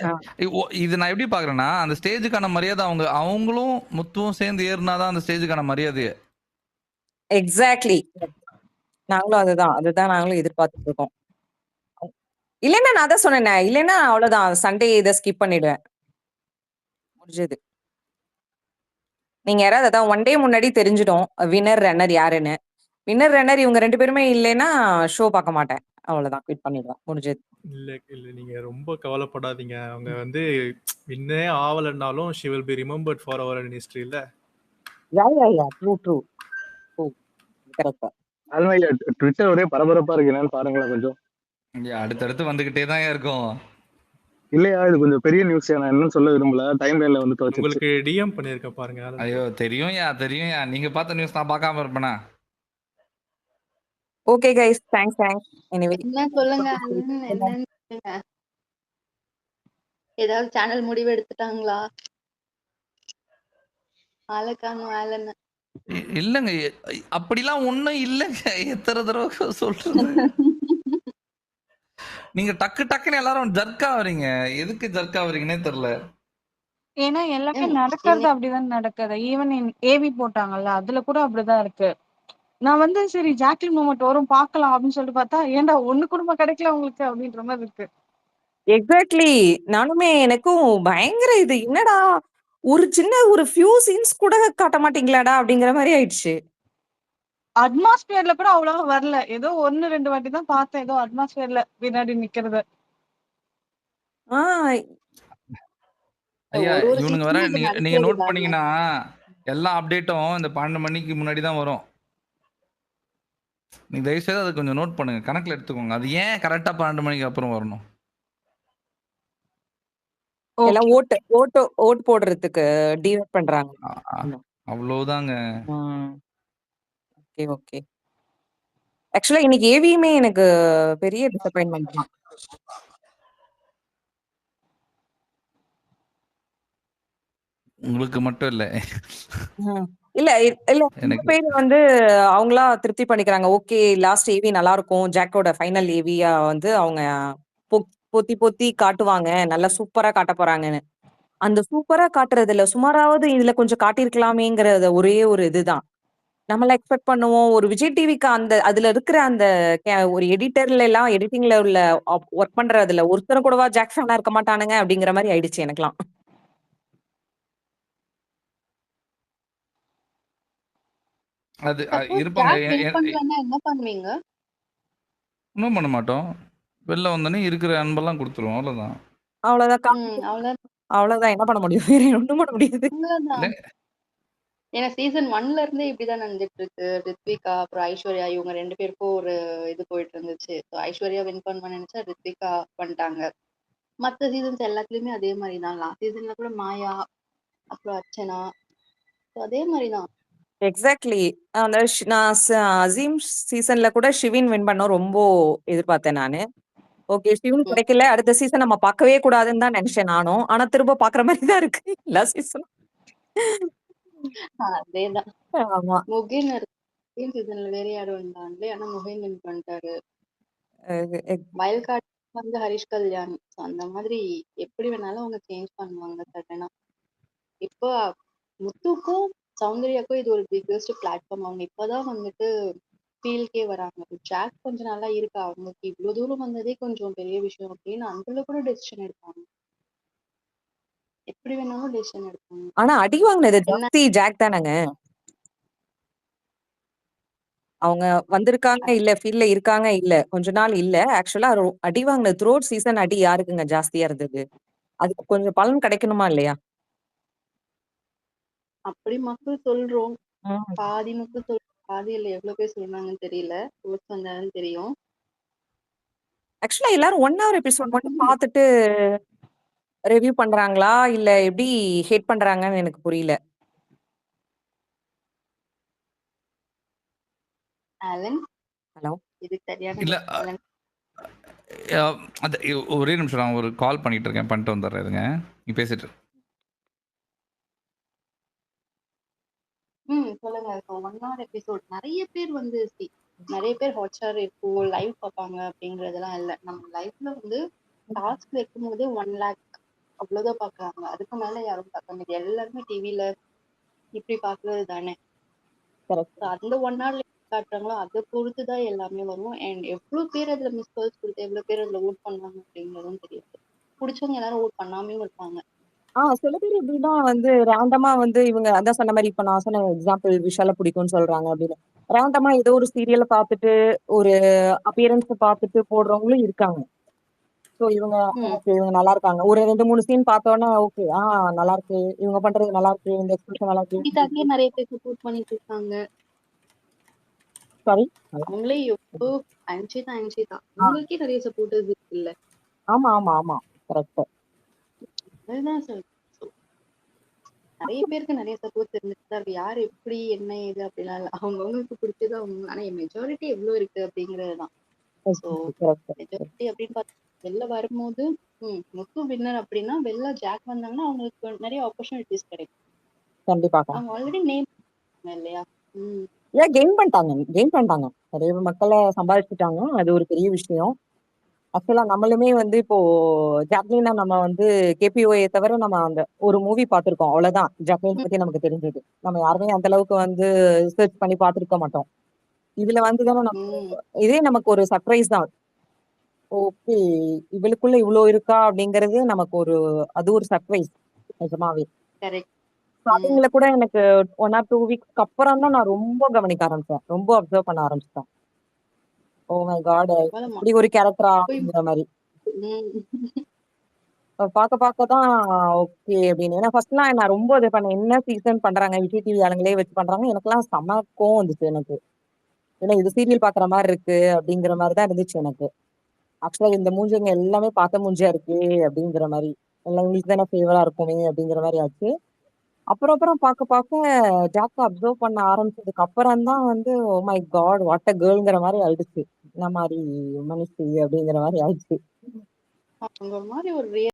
இது நான் எப்படி பார்க்குறேன்னா, அந்த ஸ்டேஜுக்கான மரியாதை அவங்களும் முத்துவும் சேர்ந்து ஏறுனா தான் அந்த ஸ்டேஜுக்கான மரியாதையே. எக்ஸாக்ட்லி. நாங்களும் அதுதான் நாங்களும் எதிர்பார்த்துட்டு இருக்கோம். இல்லன்னா நான் அதான் சொன்னேனே. இல்லன்னா அவ்வளவுதான். சண்டே இத ஸ்கிப் பண்ணிடுவேன். முடிஞ்சது. நீங்க யாராவது அதான் 1 டே முன்னாடி தெரிஞ்சிடும். வின்னர், ரன்னர் யாருன்னு. வின்னர், ரன்னர் இவங்க 2 பேருமே இல்லைன்னா ஷோ பார்க்க மாட்டேன். அவ்வளவுதான் குவிட் பண்ணிடுவேன். முடிஞ்சது. இல்ல, இல்ல. நீங்க ரொம்ப கவலைப்படாதீங்க. அவங்க வந்து வின்னே ஆவலன்னாலும் she will be remembered for her in history இல்ல. Yeah. True true true. Correct. அதுமாதிரி ட்விட்டர் ஒரே பரபரப்பா இருக்கு, என்னன்னு பாருங்களேன் கொஞ்சம். இங்க அடுத்தடுத்து வந்துகிட்டே தான் இருக்கும். இல்லையா, இது கொஞ்சம் பெரிய நியூஸ். நான் என்னன்னு சொல்ல விரும்பல, டைம் லைன்ல வந்து துவச்சிருச்சு. உங்களுக்கு டிஎம் பண்ணியிருக்கேன் பாருங்க. ஆனந்த் ஐயோ bro. தெரியும்யா. நீங்க பார்த்த நியூஸ் நான் பார்க்காம இருப்பேனா? Okay guys, thanks. எனிவே என்ன சொல்லுங்க அண்ணன், என்னன்னு சொல்லுங்க. ஏதாவது சேனல் முடிவு எடுத்துட்டாங்களா? ஆளுக்கான வேலைன்னு. இல்லங்க, அப்படிலாம் ஒண்ணும் இல்லங்க. எத்தனை தடவை சொல்றது? நீங்க டக்கு டக்குன்னு எல்லாரும் ஜர்க் ஆவறீங்க. எதுக்கு ஜர்க் ஆவறீங்கன்னே தெரியல. ஏன்னா எல்லாமே ஏன் நடக்கிறது இன்னைக்கு அப்படிதான் நடக்குது. ஈவன் ஏவி போட்டாங்கல்ல, அதுல கூட அப்படிதான் இருக்கு. நான் வந்து சரி ஜாக்லின் மூமெண்ட் வரும் பார்க்கலாம் அப்படின்னு சொல்லிட்டு பார்த்தா, ஏன்டா ஒண்ணு கூட கிடைக்கல உங்களுக்கு அப்படின்ற மாதிரி இருக்கு. எக்ஸாக்ட்லி. நானுமே எனக்கும் பயங்கர இது என்னடா ஒரு சின்ன ஒரு ஃபியூ சீன்ஸ் கூட காட்ட மாட்டீங்களாடா அப்படிங்கிற மாதிரி ஆயிடுச்சு. அட்மாஸ்பியர்ல கூட அவ்வளவா வரல. ஏதோ 1-2 வாட்டி தான் பார்த்தேன். ஏதோ அட்மாஸ்பியர்ல பின்னாடி நிக்கிறது. ஆஹ் ஐயா, ஒரு ஒரு இவனுங்க வேற சீசனும் இது நீங்க நீங்க நடக்கிறது நோட் தானே. பண்ணீங்கன்னா எல்லா அப்டேட்டும் இந்த 12 மணிக்கு முன்னாடி தான் வரும். நீங்க தயவு செய்து அதை கொஞ்சம் நோட் பண்ணுங்க, கணக்குல எடுத்துக்கோங்க. அது ஏன் கரெக்டா 12 மணிக்கு அப்புறம் வரணும்? எல்லாம் ஓகே. ஓட்டு போடுறதுக்கு டிவைட் பண்றாங்க. அவ்வளவுதாங்க. Okay okay. ஆக்சுவலா இன்னைக்கு ஏவியுமே எனக்கு பெரிய டிசப்பாயின்மெண்ட் தான். உங்களுக்கு மட்டும் இல்ல, இல்ல இல்ல சில எனக்கு பேர் வந்து அவங்களா திருப்தி பண்ணிக்கிறாங்க. ஓகே, லாஸ்ட் ஏவி நல்லா இருக்கும், ஜாக்கோட ஃபைனல் ஏவியா வந்து அவங்க பொத்தி பொத்தி காட்டுவாங்க, நல்லா சூப்பரா காட்ட போறாங்கன்னு. அந்த சூப்பரா காட்டுறதுல சுமாராவது இதுல கொஞ்சம் காட்டியிருக்கலாமேங்கிறத ஒரே ஒரு இதுதான். நம்மள எக்ஸ்பெக்ட் பண்ணுவோம். ஒரு விஜய் டிவிக்கு அந்த அதுல இருக்கிற அந்த ஒரு எடிட்டர்ல எல்லாம் எடிட்டிங்ல உள்ள ஒர்க் பண்றதுல ஒருத்தர் கூடவா ஜாக் ஃபேனா இருக்க மாட்டானுங்க அப்படிங்கிற மாதிரி ஆயிடுச்சு எனக்குலாம். அது சப்போஸ் இருப்பாங்க. ஜாக் வின் பண்ணலன்னா என்ன பண்ணுவீங்க? ஒன்றும் பண்ண மாட்டோம். வெளில வந்தோடனே இருக்கிற அன்பெல்லாம் கொடுத்துருவோம், அவ்வளவுதான். அவ்வளவுதான். அவ்வளவுதான். என்ன பண்ண முடியும்? வேற ஒண்ணும் பண்ண முடியாது. அவ்வளவுதான். ஏன்னா சீசன் 1ல இருந்தே இப்படிதான் நடந்துட்டு இருக்கு. ரித்விகா அப்புறம் ஐஸ்வர்யா இவங்க 2 பேருக்கும் ஒரு இது போயிட்டு இருந்துச்சு. ஐஸ்வர்யா வின் பண்ண நினைச்சா ரித்விகா பண்ணிட்டாங்க. மத்த சீசன்ஸ் எல்லாத்துலயுமே அதே மாதிரிதான். லாஸ்ட் சீசன்ல கூட மாயா அப்புறம் அர்ச்சனா, அதே மாதிரிதான். எக்ஸாக்ட்லி. அந்த நான் அசீம் சீசன்ல கூட ஷிவின் வின் பண்ணோம் ரொம்ப எதிர்பார்த்தேன் நானு. ஓகே, ஷிவின் கிடைக்கல, அடுத்த சீசன் நம்ம பார்க்கவே கூடாதுன்னு தான் நினைச்சேன் நானும். ஆனா திரும்ப பாக்குற மாதிரி தான் இருக்கு எல்லா சீசனும். அதேதான். ஆமா. முகின் சீசன்ல வேற யாரும் வந்தாங்களே, ஆனா முகின் வின் பண்ணிட்டாரு. வயல் கார்டு வந்து ஹரிஷ் கல்யாண். அந்த மாதிரி எப்படி வேணாலும் அவங்க சேஞ்ச் பண்ணுவாங்க சடனா. இப்போ முத்துக்கும் சௌந்தர்யாக்கும் இது ஒரு பிக்கஸ்ட் பிளாட்ஃபார்ம். அவங்க இப்பதான் வந்துட்டு ஃபீல்கே வராங்க. ஜாக் கொஞ்சம் நல்லா இருக்கா, அவங்களுக்கு இவ்வளவு தூரம் வந்ததே கொஞ்சம் பெரிய விஷயம் அப்படின்னு அதுல கூட டெசிஷன் எடுப்பாங்க. எப்படி வேணாலும் டெசிஷன் எடுப்பாங்க. ஆனா அடி வாங்கினது ஜாஸ்தி ஜாக் தானங்க. அவங்க வந்திருக்காங்க இல்ல, ஃபீல்ட்ல இருக்காங்க இல்ல, கொஞ்ச நாள் இல்ல. ஆக்சுவலா அடி வாங்கின த்ரோட் சீசன் அடி யாருக்குங்க ஜாஸ்தியா இருந்தது? அதுக்கு கொஞ்சம் பலன் கிடைக்கணுமா இல்லையா? அப்படி மக்கள் சொல்றோம். பாதி மக்கள் சொல்றோம், பாதி இல்ல. எவ்வளவு பேர் சொல்றாங்கன்னு தெரியல. ஓட்ஸ் வந்தாலும் தெரியும். ஆக்சுவலா எல்லாரும் 1 hour எபிசோட் மட்டும் பார்த்துட்டு ரிவ்யூ பண்றாங்களா இல்ல எப்படி ஹேட் பண்றாங்கன்னு எனக்கு புரியல. ஆலன், ஹலோ, இது சரியான இல்ல ஆலன். அது ஒரே நிமிஷம், நான் ஒரு கால் பண்ணிட்டு இருக்கேன், பண்ணிட்டு வந்துடுறேங்க. நீ பேசிட்டு சொல்லுங்க. 1 hour எபிசோட் நிறைய பேர் வந்து நிறைய பேர் ஹாட்ஸ்டார் இப்போ லைவ் பார்ப்பாங்க அப்படிங்கறதெல்லாம் இல்ல. நம்ம லைவ்ல வந்து டாஸ்க் வைக்கும் போதே 1 lakh அவ்வளவுதான் பாக்குறாங்க. அதுக்கு மேல யாரும் பார்க்க முடியாது. எல்லாருமே டிவில இப்படி பாக்குறது தானே. அந்த 1 hourல காட்டுறாங்களோ அதை பொறுத்துதான் எல்லாமே வரும். அண்ட் எவ்வளவு பேர் அதுல மிஸ் கால்ஸ் கொடுத்து எவ்வளவு பேர் அதுல ஓட் பண்ணுவாங்க அப்படிங்கறதும் தெரியாது. பிடிச்சவங்க எல்லாரும் ஓட் பண்ணாமையும் இருப்பாங்க. சில பேர் எப்படின்னா வந்து ரேண்டமா வந்து இவங்க அதான் சொன்ன மாதிரி இப்ப நான் சொன்ன எக்ஸாம்பிள் விஷால பிடிக்கும்னு சொல்றாங்க அப்படின்னு ரேண்டமா ஏதோ ஒரு சீரியலை பார்த்துட்டு ஒரு அப்பியரன்ஸ் பார்த்துட்டு போடுறவங்களும் இருக்காங்க. ஸோ இவங்க ஓகே இவங்க நல்லா இருக்காங்க ஒரு 2-3 சீன் பார்த்தோன்னா ஓகே நல்லா இருக்கு இவங்க பண்றது நல்லா இருக்கு இந்த எக்ஸ்பிரஷன் நல்லா இருக்கு. இதுக்காகவே நிறைய பேர் சப்போர்ட் பண்ணிட்டு இருக்காங்க. சாரி அவங்களே எவ்வளோ அன்ஷிதா அவங்களுக்கே நிறைய சப்போர்ட்டர்ஸ் இருக்கு இல்ல. ஆமா ஆமா ஆமா கரெக்ட். அதுதான் சார் நிறைய பேருக்கு நிறைய சப்போர்ட் இருந்துட்டு தான் இருக்கு. யார் எப்படி என்ன ஏது அப்படிலாம் இல்லை. அவங்கவுங்களுக்கு பிடிச்சது அவங்க. ஆனா மெஜாரிட்டி எவ்வளவு இருக்கு அப்படிங்கறதுதான். ஸோ மெஜாரிட்டி அப்படின்னு பார்த்தா வெளில வரும்போது முத்து வின்னர் அப்படின்னா வெளில ஜாக் வந்தாங்கன்னா அவங்களுக்கு நிறைய ஆப்பர்ச்சுனிட்டிஸ் கிடைக்கும். கண்டிப்பா அவங்க ஆல்ரெடி நேம் இல்லையா. ஏன் கெயின் பண்ணிட்டாங்க நிறைய மக்களை சம்பாதிச்சுட்டாங்க. அது ஒரு பெரிய விஷயம். ஆக்சுவலா நம்மளுமே வந்து இப்போ ஜாக்லினா நம்ம வந்து கேபிஓஏ தவிர நம்ம அந்த ஒரு மூவி பார்த்திருக்கோம் அவ்வளவுதான். ஜாக்லின் பத்தி நமக்கு தெரிஞ்சது. நம்ம யாருமே அந்த அளவுக்கு வந்து ரிசர்ச் பண்ணி பார்த்திருக்க மாட்டோம். இதுல வந்துதானே நம்ம இதே நமக்கு ஒரு சர்ப்ரைஸ் தான். ஓகே இவளுக்குள்ள இவ்வளவு இருக்கா அப்படிங்கறது நமக்கு அது ஒரு சர்ப்ரைஸ் நிஜமாவே. ஸ்டார்டிங்ல கூட எனக்கு 1 or 2 வீக்ஸ்க்கு அப்புறம் தான் நான் ரொம்ப கவனிக்க ஆரம்பிச்சேன். ரொம்ப அப்சர்வ் பண்ண ஆரம்பிச்சிட்டேன். ஓ மை காட் இப்படி ஒரு கேரக்டரா அப்படிங்கிற மாதிரி பார்க்க தான் ஓகே அப்படின்னு. ஏன்னா ஃபர்ஸ்ட்லாம் நான் ரொம்ப இது பண்ணேன் என்ன சீசன் பண்றாங்க விஜய் டிவி ஆளுங்களே வச்சு பண்றாங்க. எனக்கெல்லாம் செம கோவம் வந்துச்சு எனக்கு. ஏன்னா இது சீரியல் பாக்குற மாதிரி இருக்கு அப்படிங்கிற மாதிரி தான் இருந்துச்சு எனக்கு. ஆக்சுவலா இந்த மூஞ்சிங்க எல்லாமே பார்த்த மூஞ்சியா இருக்கு அப்படிங்கிற மாதிரி எல்லாம் உங்களுக்கு தானே ஃபேவரா இருக்குமே அப்படிங்கிற மாதிரி ஆச்சு. அப்புறம் பார்க்க ஜாக்க அப்சர்வ் பண்ண ஆரம்பிச்சதுக்கு அப்புறம் தான் வந்து oh my God what a கேர்ள்ங்கிற மாதிரி ஆயிடுச்சு. இந்த மாதிரி மனுஷி அப்படிங்கிற மாதிரி ஆயிடுச்சு. அவங்க மாதிரி ஒரு